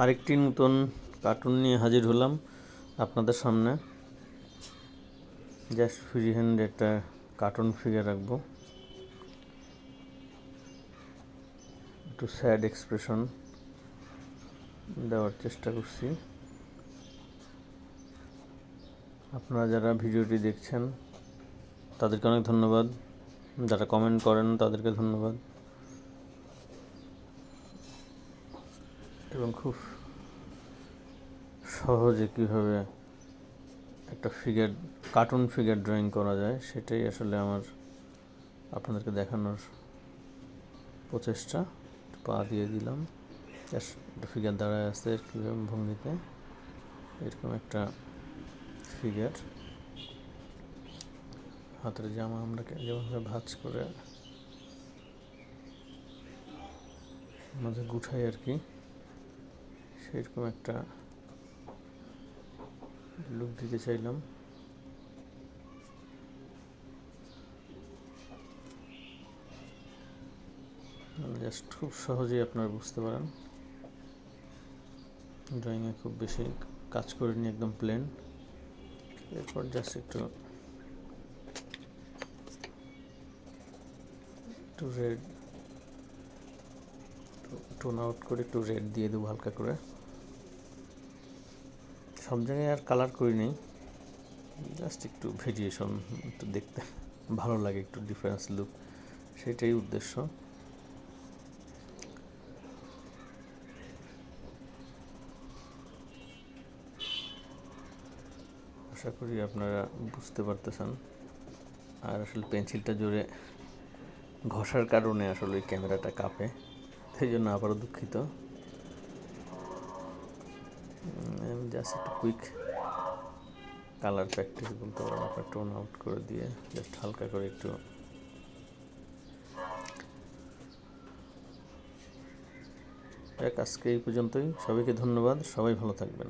আরেকটি নতুন কার্টুন নিয়ে হাজির হলাম আপনাদের সামনে। জাস্ট ফ্রি হ্যান্ড একটা কার্টুন ফিগার রাখবো, একটু স্যাড এক্সপ্রেশন দেওয়ার চেষ্টা করছি। আপনারা যারা ভিডিওটি দেখছেন তাদেরকে অনেক ধন্যবাদ, যারা কমেন্ট করেন তাদেরকে ধন্যবাদ, এবং খুব সহজে কীভাবে একটা কার্টুন ফিগার ড্রয়িং করা যায় সেটাই আসলে আমার আপনাদেরকে দেখানোর প্রচেষ্টা। পা দিয়ে দিলাম, একটা ফিগার দাঁড়ায় আছে কীভাবে ভঙ্গিতে, এরকম একটা ফিগার। হাতের জামা আমরা যেভাবে ভাঁজ করে মাঝে গুঠাই আর কি, সেরকম একটা লুক দিতে চাইলাম। জাস্ট খুব সহজেই আপনারা বুঝতে পারেন, ড্রয়িংয়ে খুব বেশি কাজ করিনি, একদম প্লেন। এরপর জাস্ট একটু রেড টোন আউট করে একটু রেড দিয়ে দেবো হালকা করে। সব জায়গায় আর কালার করিনি, জাস্ট একটু ভেরিয়েশন, একটু দেখতে ভালো লাগে, একটু ডিফারেন্স লুক, সেটাই উদ্দেশ্য। আশা করি আপনারা বুঝতে পারতেছেন। আর আসলে পেন্সিলটা জোরে ঘষার কারণে আসলে ওই ক্যামেরাটা কাঁপে, সেই জন্য আবারও দুঃখিত। জাস্ট একটু কুইক কালার প্র্যাকটিস বলতে পারেন আপনার, টোন আউট করে দিয়ে জাস্ট হালকা করে একটু। আজকে এই পর্যন্তই, সবাইকে ধন্যবাদ, সবাই ভালো থাকবেন।